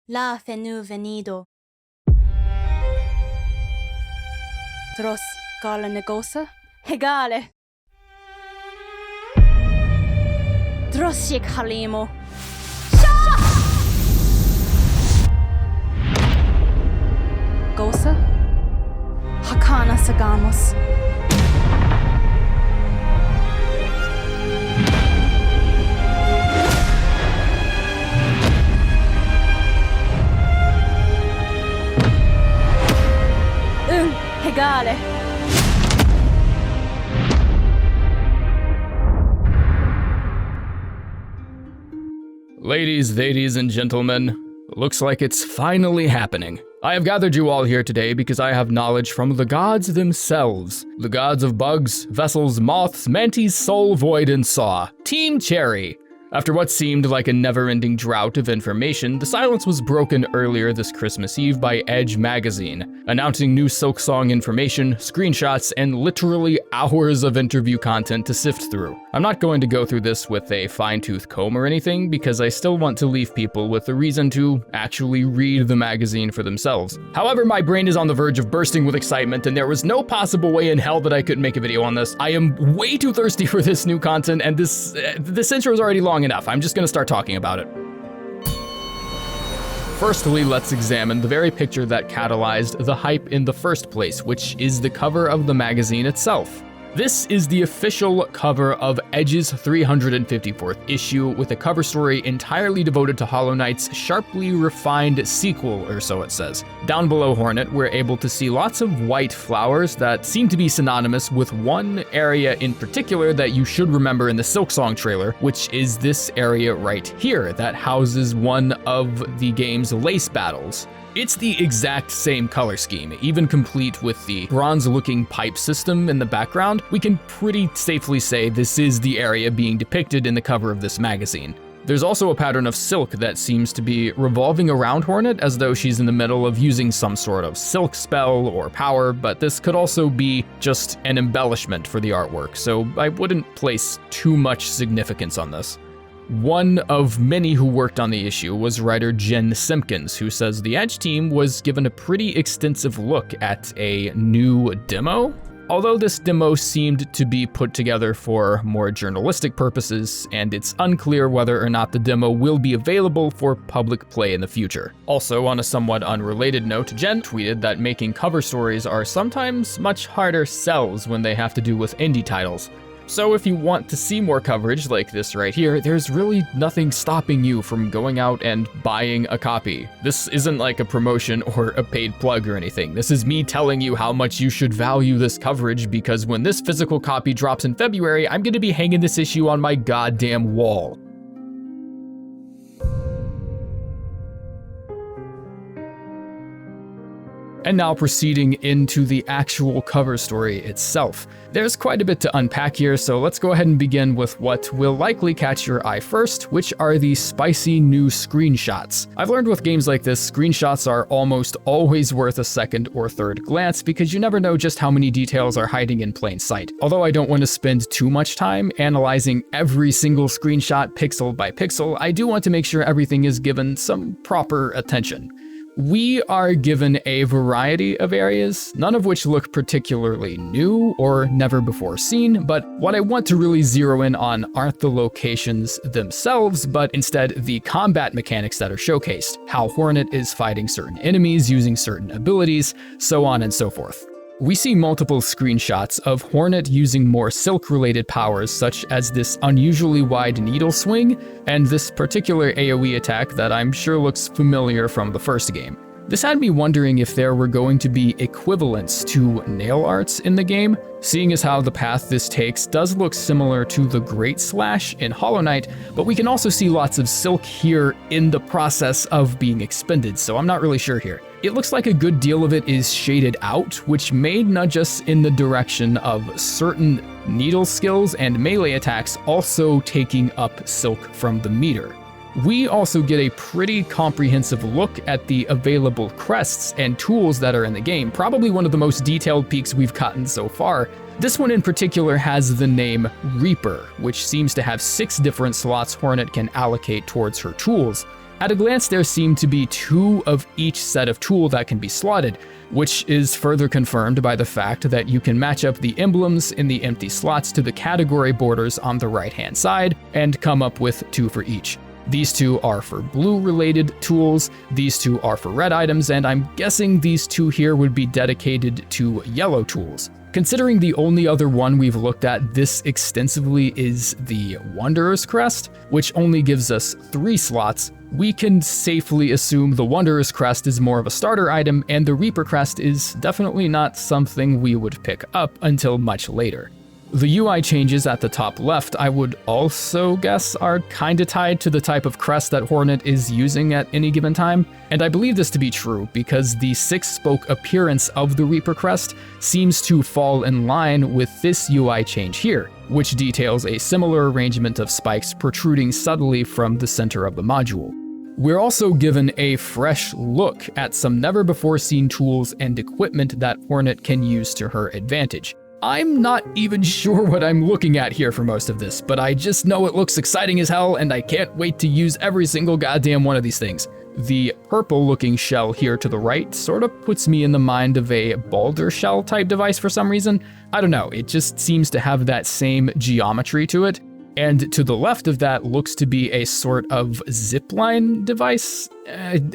La fenu venido. Tros gala negosa, hegale. Drosik halimo. Sha! Gosa? Hakana sagamos. Hegale. Ladies and gentlemen, looks like it's finally happening. I have gathered you all here today because I have knowledge from the gods themselves. The gods of bugs, vessels, moths, manties, soul, void, and saw. Team Cherry. After what seemed like a never-ending drought of information, the silence was broken earlier this Christmas Eve by Edge magazine, announcing new Silksong information, screenshots, and literally hours of interview content to sift through. I'm not going to go through this with a fine-tooth comb or anything, because I still want to leave people with a reason to actually read the magazine for themselves. However, my brain is on the verge of bursting with excitement, and there was no possible way in hell that I could make a video on this. I am way too thirsty for this new content, and this intro is already long enough. I'm just gonna start talking about it. Firstly, let's examine the very picture that catalyzed the hype in the first place, which is the cover of the magazine itself. This is the official cover of Edge's 354th issue, with a cover story entirely devoted to Hollow Knight's sharply refined sequel, or so it says. Down below Hornet, we're able to see lots of white flowers that seem to be synonymous with one area in particular that you should remember in the Silksong trailer, which is this area right here that houses one of the game's lace battles. It's the exact same color scheme, even complete with the bronze-looking pipe system in the background. We can pretty safely say this is the area being depicted in the cover of this magazine. There's also a pattern of silk that seems to be revolving around Hornet as though she's in the middle of using some sort of silk spell or power, but this could also be just an embellishment for the artwork, so I wouldn't place too much significance on this. One of many who worked on the issue was writer Jen Simpkins, who says the Edge team was given a pretty extensive look at a new demo. Although this demo seemed to be put together for more journalistic purposes, and it's unclear whether or not the demo will be available for public play in the future. Also, on a somewhat unrelated note, Jen tweeted that making cover stories are sometimes much harder sells when they have to do with indie titles. So if you want to see more coverage like this right here, there's really nothing stopping you from going out and buying a copy. This isn't like a promotion or a paid plug or anything. This is me telling you how much you should value this coverage, because when this physical copy drops in February, I'm gonna be hanging this issue on my goddamn wall. And now proceeding into the actual cover story itself. There's quite a bit to unpack here, so let's go ahead and begin with what will likely catch your eye first, which are the spicy new screenshots. I've learned with games like this, screenshots are almost always worth a second or third glance because you never know just how many details are hiding in plain sight. Although I don't want to spend too much time analyzing every single screenshot pixel by pixel, I do want to make sure everything is given some proper attention. We are given a variety of areas, none of which look particularly new or never before seen, but what I want to really zero in on aren't the locations themselves, but instead the combat mechanics that are showcased, how Hornet is fighting certain enemies using certain abilities, so on and so forth. We see multiple screenshots of Hornet using more silk-related powers, such as this unusually wide needle swing, and this particular AoE attack that I'm sure looks familiar from the first game. This had me wondering if there were going to be equivalents to nail arts in the game, seeing as how the path this takes does look similar to the Great Slash in Hollow Knight, but we can also see lots of silk here in the process of being expended, so I'm not really sure here. It looks like a good deal of it is shaded out, which may nudge us in the direction of certain needle skills and melee attacks also taking up silk from the meter. We also get a pretty comprehensive look at the available crests and tools that are in the game, probably one of the most detailed peeks we've gotten so far. This one in particular has the name Reaper, which seems to have 6 different slots Hornet can allocate towards her tools. At a glance, there seem to be 2 of each set of tool that can be slotted, which is further confirmed by the fact that you can match up the emblems in the empty slots to the category borders on the right-hand side and come up with 2 for each. These 2 are for blue-related tools, these 2 are for red items, and I'm guessing these 2 here would be dedicated to yellow tools. Considering the only other one we've looked at this extensively is the Wanderer's Crest, which only gives us 3 slots, we can safely assume the Wanderer's Crest is more of a starter item, and the Reaper Crest is definitely not something we would pick up until much later. The UI changes at the top left, I would also guess, are kinda tied to the type of crest that Hornet is using at any given time, and I believe this to be true because the 6-spoke appearance of the Reaper crest seems to fall in line with this UI change here, which details a similar arrangement of spikes protruding subtly from the center of the module. We're also given a fresh look at some never-before-seen tools and equipment that Hornet can use to her advantage. I'm not even sure what I'm looking at here for most of this, but I just know it looks exciting as hell and I can't wait to use every single goddamn one of these things. The purple-looking shell here to the right sort of puts me in the mind of a boulder shell type device for some reason. I don't know, it just seems to have that same geometry to it. And to the left of that looks to be a sort of zipline device.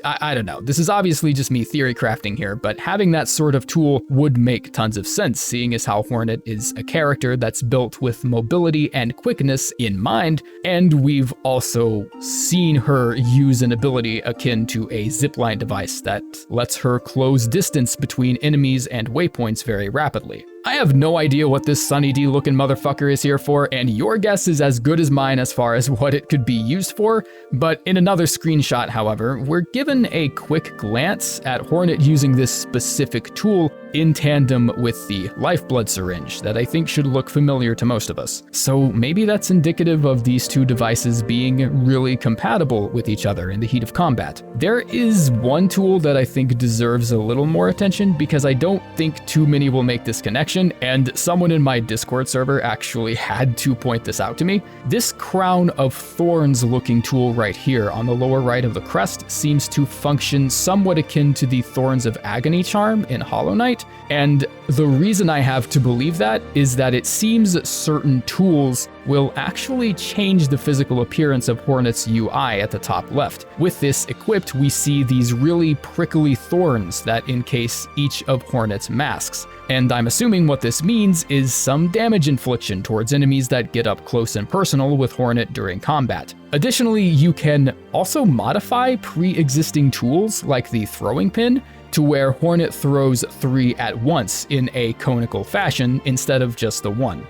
I don't know. This is obviously just me theory crafting here, but having that sort of tool would make tons of sense, seeing as how Hornet is a character that's built with mobility and quickness in mind, and we've also seen her use an ability akin to a zipline device that lets her close distance between enemies and waypoints very rapidly. I have no idea what this Sunny D looking motherfucker is here for, and your guess is as good as mine as far as what it could be used for, but in another screenshot, however, we're given a quick glance at Hornet using this specific tool in tandem with the lifeblood syringe that I think should look familiar to most of us. So maybe that's indicative of these 2 devices being really compatible with each other in the heat of combat. There is one tool that I think deserves a little more attention because I don't think too many will make this connection, and someone in my Discord server actually had to point this out to me. This crown of thorns looking tool right here on the lower right of the crest seems to function somewhat akin to the Thorns of Agony charm in Hollow Knight. And the reason I have to believe that is that it seems certain tools will actually change the physical appearance of Hornet's UI at the top left. With this equipped, we see these really prickly thorns that encase each of Hornet's masks. And I'm assuming what this means is some damage infliction towards enemies that get up close and personal with Hornet during combat. Additionally, you can also modify pre-existing tools like the throwing pin to where Hornet throws 3 at once in a conical fashion instead of just the 1.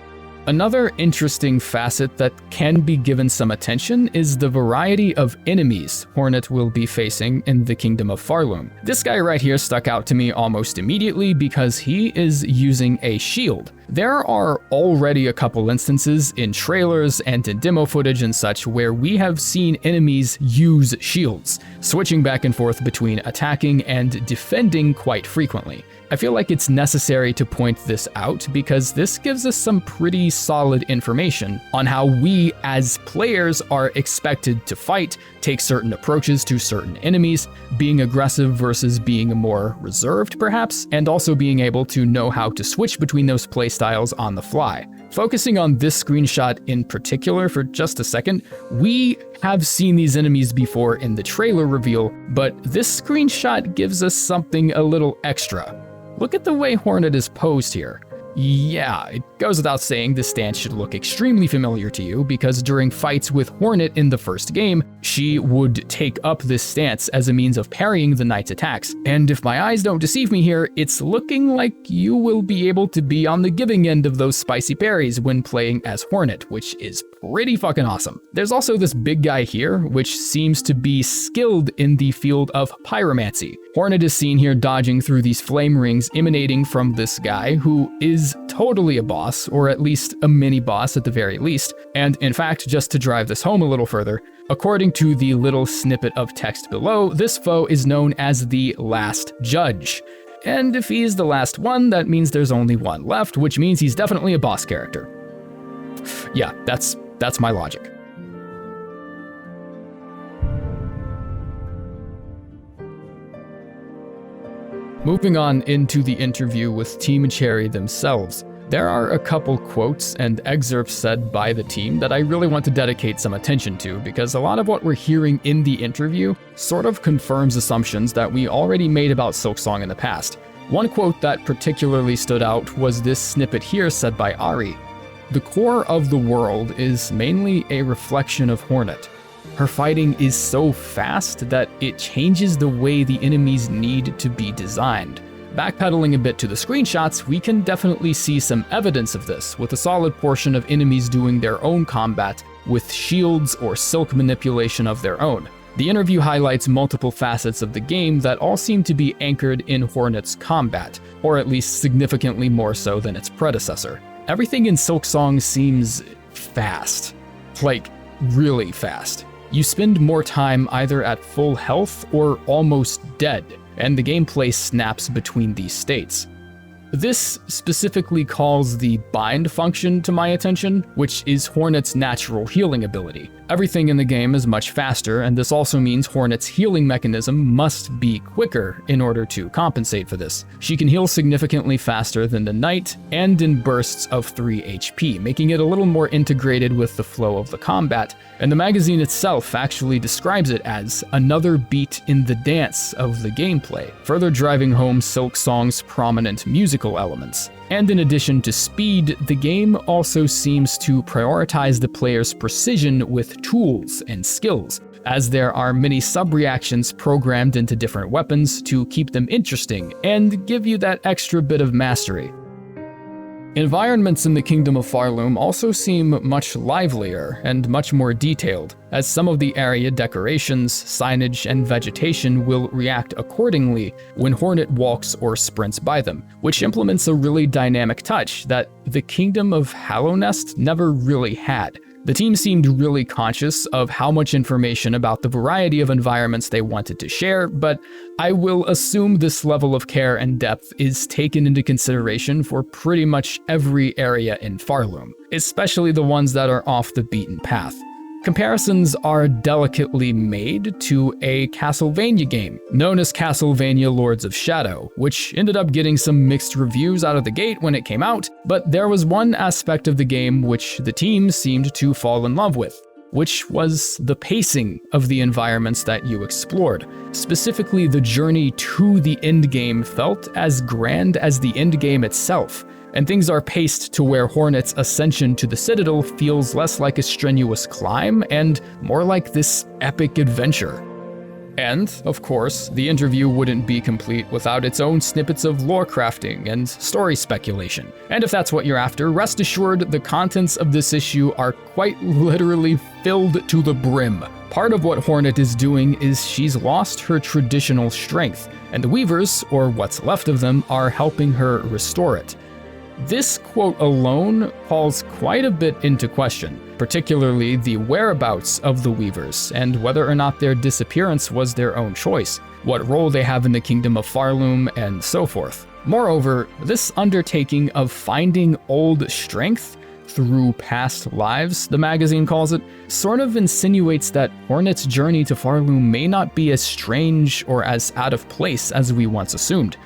Another interesting facet that can be given some attention is the variety of enemies Hornet will be facing in the Kingdom of Farloom. This guy right here stuck out to me almost immediately because he is using a shield. There are already a couple instances in trailers and in demo footage and such where we have seen enemies use shields, switching back and forth between attacking and defending quite frequently. I feel like it's necessary to point this out because this gives us some pretty solid information on how we as players are expected to fight, take certain approaches to certain enemies, being aggressive versus being more reserved perhaps, and also being able to know how to switch between those playstyles on the fly. Focusing on this screenshot in particular for just a second, we have seen these enemies before in the trailer reveal, but this screenshot gives us something a little extra. Look at the way Hornet is posed here. Yeah, it goes without saying this stance should look extremely familiar to you because during fights with Hornet in the first game, she would take up this stance as a means of parrying the knight's attacks. And if my eyes don't deceive me here, it's looking like you will be able to be on the giving end of those spicy parries when playing as Hornet, which is pretty fucking awesome. There's also this big guy here, which seems to be skilled in the field of pyromancy. Hornet is seen here dodging through these flame rings emanating from this guy who is totally a boss, or at least a mini boss at the very least. And in fact, just to drive this home a little further, according to the little snippet of text below, this foe is known as the Last Judge. And if he's the last one, that means there's only one left, which means he's definitely a boss character. Yeah, that's my logic. Moving on into the interview with Team Cherry themselves, there are a couple quotes and excerpts said by the team that I really want to dedicate some attention to, because a lot of what we're hearing in the interview sort of confirms assumptions that we already made about Silksong in the past. One quote that particularly stood out was this snippet here said by Ari. "The core of the world is mainly a reflection of Hornet. Her fighting is so fast that it changes the way the enemies need to be designed." Backpedaling a bit to the screenshots, we can definitely see some evidence of this, with a solid portion of enemies doing their own combat with shields or silk manipulation of their own. The interview highlights multiple facets of the game that all seem to be anchored in Hornet's combat, or at least significantly more so than its predecessor. Everything in Silksong seems fast. Like, really fast. You spend more time either at full health or almost dead, and the gameplay snaps between these states. This specifically calls the bind function to my attention, which is Hornet's natural healing ability. Everything in the game is much faster, and this also means Hornet's healing mechanism must be quicker in order to compensate for this. She can heal significantly faster than the Knight, and in bursts of 3 HP, making it a little more integrated with the flow of the combat, and the magazine itself actually describes it as another beat in the dance of the gameplay, further driving home Silksong's prominent musical elements. And in addition to speed, the game also seems to prioritize the player's precision with tools and skills, as there are many sub-reactions programmed into different weapons to keep them interesting and give you that extra bit of mastery. Environments in the Kingdom of Farloom also seem much livelier and much more detailed, as some of the area decorations, signage, and vegetation will react accordingly when Hornet walks or sprints by them, which implements a really dynamic touch that the Kingdom of Hallownest never really had. The team seemed really conscious of how much information about the variety of environments they wanted to share, but I will assume this level of care and depth is taken into consideration for pretty much every area in Farloom, especially the ones that are off the beaten path. Comparisons are delicately made to a Castlevania game, known as Castlevania Lords of Shadow, which ended up getting some mixed reviews out of the gate when it came out, but there was one aspect of the game which the team seemed to fall in love with, which was the pacing of the environments that you explored. Specifically, the journey to the endgame felt as grand as the endgame itself, and things are paced to where Hornet's ascension to the Citadel feels less like a strenuous climb and more like this epic adventure. And, of course, the interview wouldn't be complete without its own snippets of lore crafting and story speculation. And if that's what you're after, rest assured the contents of this issue are quite literally filled to the brim. Part of what Hornet is doing is she's lost her traditional strength, and the Weavers, or what's left of them, are helping her restore it. This quote alone calls quite a bit into question, particularly the whereabouts of the Weavers and whether or not their disappearance was their own choice, what role they have in the Kingdom of Farloom, and so forth. Moreover, this undertaking of finding old strength through past lives, the magazine calls it, sort of insinuates that Hornet's journey to Farloom may not be as strange or as out of place as we once assumed.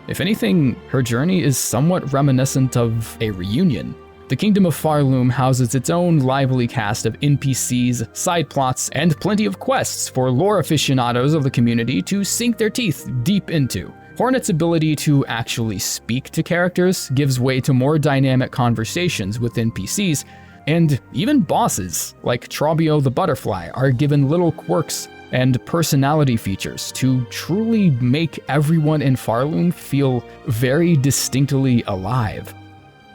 If anything, her journey is somewhat reminiscent of a reunion. The Kingdom of Farloom houses its own lively cast of NPCs, side plots, and plenty of quests for lore aficionados of the community to sink their teeth deep into. Hornet's ability to actually speak to characters gives way to more dynamic conversations with NPCs, and even bosses, like Trobio the Butterfly, are given little quirks and personality features to truly make everyone in Farloom feel very distinctly alive.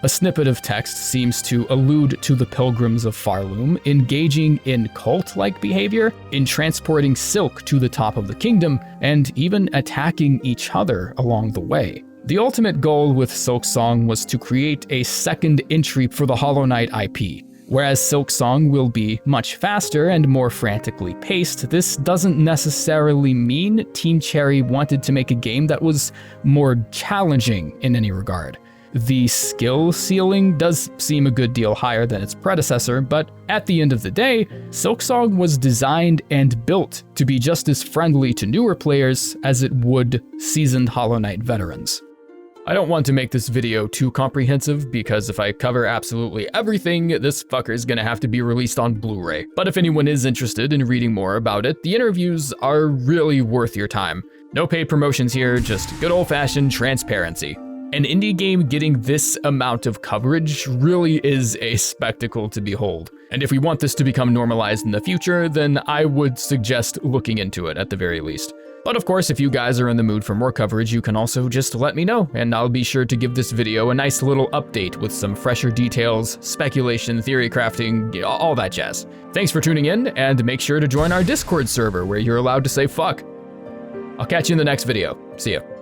A snippet of text seems to allude to the pilgrims of Farloom engaging in cult-like behavior, in transporting silk to the top of the kingdom, and even attacking each other along the way. The ultimate goal with Silksong was to create a second entry for the Hollow Knight IP. Whereas Silksong will be much faster and more frantically paced, this doesn't necessarily mean Team Cherry wanted to make a game that was more challenging in any regard. The skill ceiling does seem a good deal higher than its predecessor, but at the end of the day, Silksong was designed and built to be just as friendly to newer players as it would seasoned Hollow Knight veterans. I don't want to make this video too comprehensive, because if I cover absolutely everything, this fucker's gonna have to be released on Blu-ray. But if anyone is interested in reading more about it, the interviews are really worth your time. No paid promotions here, just good old-fashioned transparency. An indie game getting this amount of coverage really is a spectacle to behold. And if we want this to become normalized in the future, then I would suggest looking into it at the very least. But of course, if you guys are in the mood for more coverage, you can also just let me know, and I'll be sure to give this video a nice little update with some fresher details, speculation, theory crafting, all that jazz. Thanks for tuning in, and make sure to join our Discord server where you're allowed to say fuck. I'll catch you in the next video. See ya.